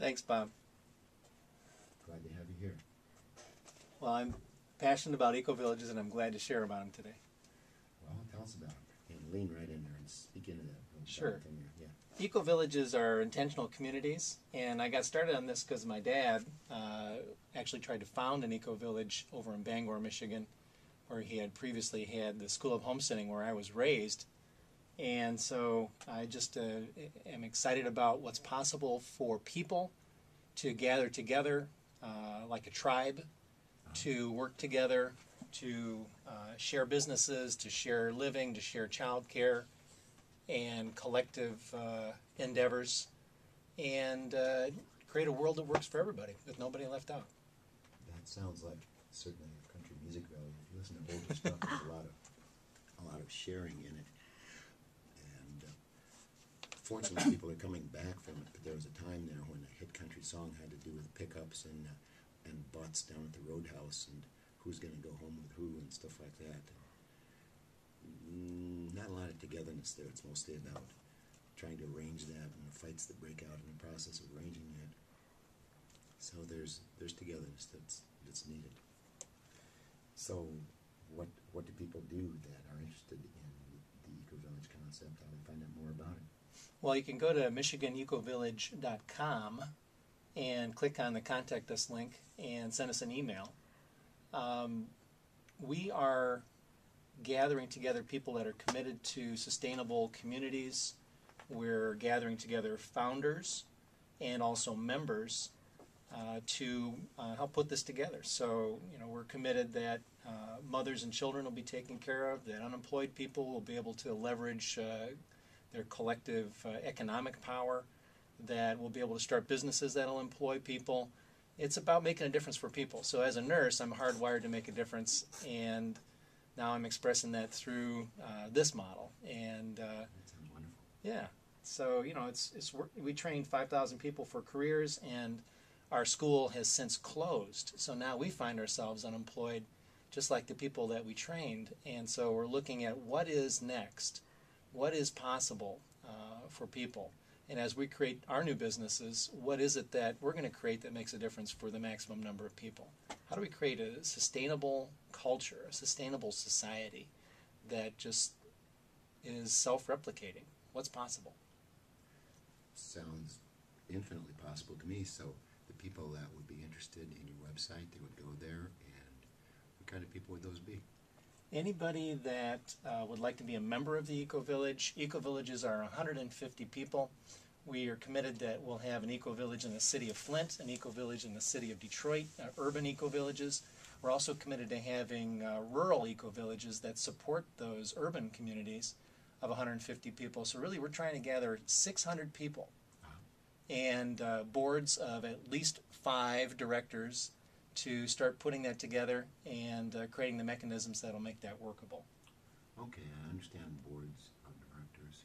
Thanks, Bob. Glad to have you here. Well, I'm passionate about eco-villages, and I'm glad to share about them today. Well, tell us about it. And lean right in there and speak into that. Sure. Thing there. Yeah. Eco-villages are intentional communities, and I got started on this because my dad actually tried to found an eco-village over in Bangor, Michigan, where he had previously had the School of Homesteading where I was raised. And so I just am excited about what's possible for people to gather together like a tribe, to work together, to share businesses, to share living, to share childcare and collective endeavors, and create a world that works for everybody with nobody left out. That sounds like certainly a country music value. If you listen to older stuff, there's a lot of sharing in it. And fortunately, people are coming back from it. But there was a time there when a hit country song had to do with pickups and butts down at the roadhouse and who's going to go home with who and stuff like that. Not a lot of togetherness there. It's mostly about trying to arrange that and the fights that break out in the process of arranging that. So there's togetherness that's needed. So what do people do that are interested in the EcoVillage concept? How do they find out more about it? Well, you can go to MichiganEcoVillage.com and click on the Contact Us link and send us an email. We are gathering together people that are committed to sustainable communities. We're gathering together founders and also members to help put this together. So, we're committed that mothers and children will be taken care of, that unemployed people will be able to leverage their collective economic power, that we'll be able to start businesses that will employ people. It's about making a difference for people. So as a nurse, I'm hardwired to make a difference, and now I'm expressing that through this model. And That sounds wonderful. yeah, so we trained 5,000 people for careers, and our school has since closed. So now we find ourselves unemployed, just like the people that we trained. And so we're looking at what is next, what is possible for people. And as we create our new businesses, what is it that we're going to create that makes a difference for the maximum number of people? How do we create a sustainable culture, a sustainable society that just is self-replicating? What's possible? Sounds infinitely possible to me. So the people that would be interested in your website, they would go there, and what kind of people would those be? Anybody that would like to be a member of the EcoVillage. EcoVillages are 150 people. We are committed that we'll have an EcoVillage in the city of Flint, an EcoVillage in the city of Detroit, urban EcoVillages. We're also committed to having rural EcoVillages that support those urban communities of 150 people. So really we're trying to gather 600 people and boards of at least 5 directors to start putting that together and creating the mechanisms that will make that workable. Okay, I understand boards of directors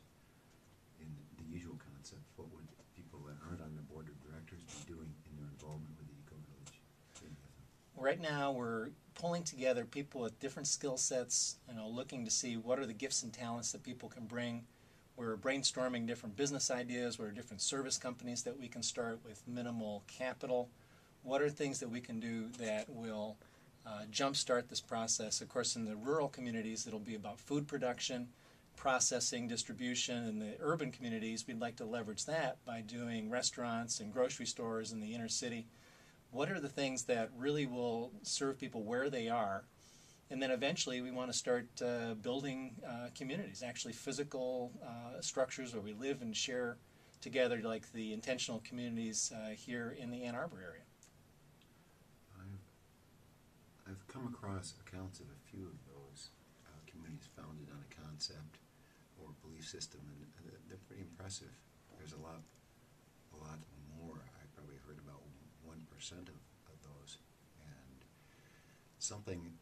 in the usual concept. What would people that aren't on the board of directors be doing in their involvement with the EcoVillage? Right now we're pulling together people with different skill sets, looking to see what are the gifts and talents that people can bring. We're brainstorming different business ideas. What are different service companies that we can start with minimal capital? What are things that we can do that will jumpstart this process? Of course, in the rural communities, it'll be about food production, processing, distribution. In the urban communities, we'd like to leverage that by doing restaurants and grocery stores in the inner city. What are the things that really will serve people where they are? And then eventually we want to start building communities, actually physical structures where we live and share together, like the intentional communities here in the Ann Arbor area. I've come across accounts of a few of those communities founded on a concept or belief system, and they're pretty impressive. There's a lot more. I probably heard about 1% of those, and something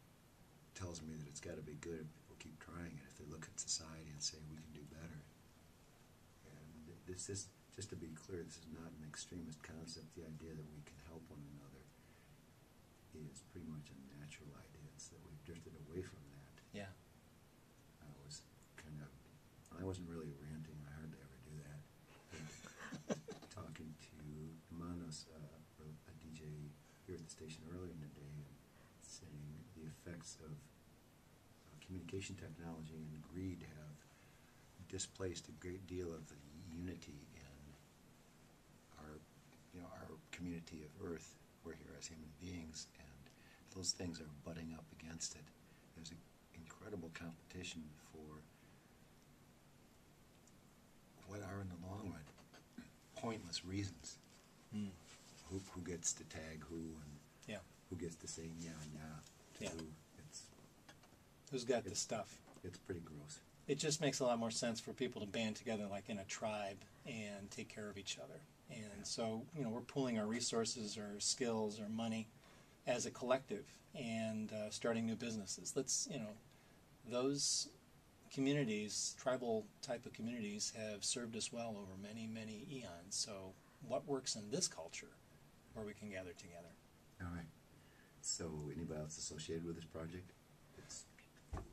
tells me that it's got to be good if people keep trying it, if they look at society and say we can do better. And this is, just to be clear, this is not an extremist concept. The idea that we can help one another is pretty much a natural idea. It's that we've drifted away from that. Yeah. I wasn't really ranting. I hardly ever do that. But talking to Manos use of communication technology and greed have displaced a great deal of the unity in our, our community of Earth. We're here as human beings, and those things are butting up against it. There's an incredible competition for what are, in the long run, pointless reasons. Who gets to tag who, and who gets to say to who. Who's got the stuff? It's pretty gross. It just makes a lot more sense for people to band together like in a tribe and take care of each other. And so, we're pooling our resources, our skills, our money as a collective and starting new businesses. Let's, those communities, tribal type of communities, have served us well over many, many eons. So what works in this culture where we can gather together? All right. So anybody else associated with this project?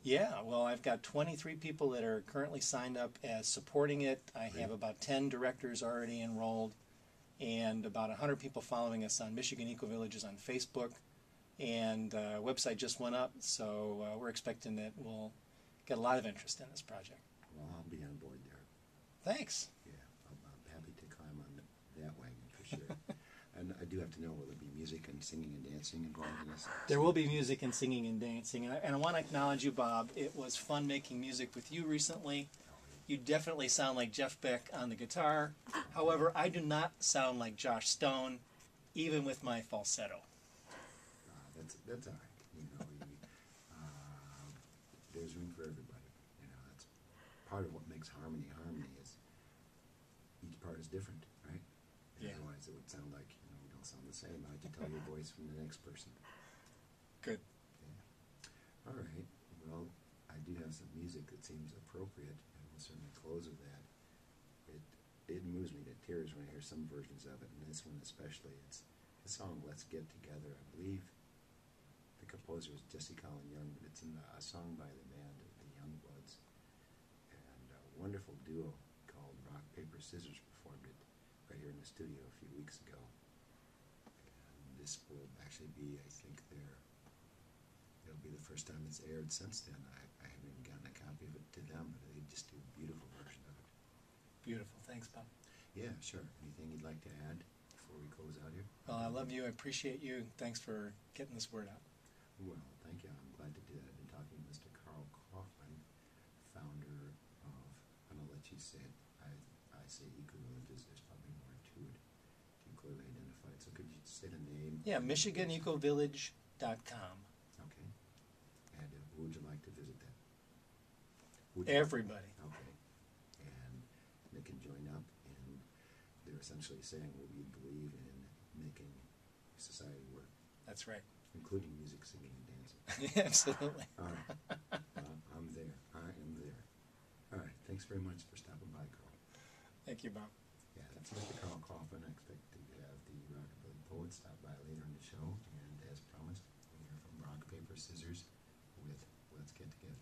Yeah, well, I've got 23 people that are currently signed up as supporting it. I have about 10 directors already enrolled, and about 100 people following us on Michigan EcoVillage on Facebook. And website just went up, so we're expecting that we'll get a lot of interest in this project. Well, I'll be on board there. Thanks. Yeah, I'm happy to climb on that wagon for sure. And I do have to know, will there be music and singing and dancing involved in this? There will be music and singing and dancing. And I want to acknowledge you, Bob. It was fun making music with you recently. You definitely sound like Jeff Beck on the guitar. However, I do not sound like Josh Stone, even with my falsetto. That's all right. There's room for everybody. That's part of what makes harmony. Harmony is each part is different, right? Yeah. Otherwise, it would sound like we don't sound the same. I can tell your voice from the next person. Good. Yeah. All right. Well, I do have some music that seems appropriate, and we'll certainly close with that. It moves me to tears when I hear some versions of it, and this one especially. It's the song "Let's Get Together." I believe the composer is Jesse Colin Young, but it's a song by the band the Youngbloods, and a wonderful duo called Rock Paper Scissors performed it right here in the studio a few weeks ago. And this will actually be, I think, it'll be the first time it's aired since then. I haven't even gotten a copy of it to them, but they just do a beautiful version of it. Beautiful. Thanks, Bob. Yeah, sure. Anything you'd like to add before we close out here? Well, I love you. I appreciate you. Thanks for getting this word out. Well, thank you. I'm glad to do that. I've been talking to Mr. Karl Kaufman, founder of, I'm going to let you say it. I say EcoVillages. There's probably more to it. You clearly identified. So could you say the name? Yeah, MichiganEcoVillage.com. Okay. And who would you like to visit that? Everybody. Okay. And they can join up, and they're essentially saying what we believe in making society work. That's right. Including music, singing, and dancing. Absolutely. All right. I'm there. I am there. All right. Thanks very much for stopping by, Karl. Thank you, Bob. Yeah, that's Mr. Karl Kaufman. I expect to have the Rockabilly Poet stop by later in the show. And as promised, we'll hear from Rock, Paper, Scissors with Let's Get Together.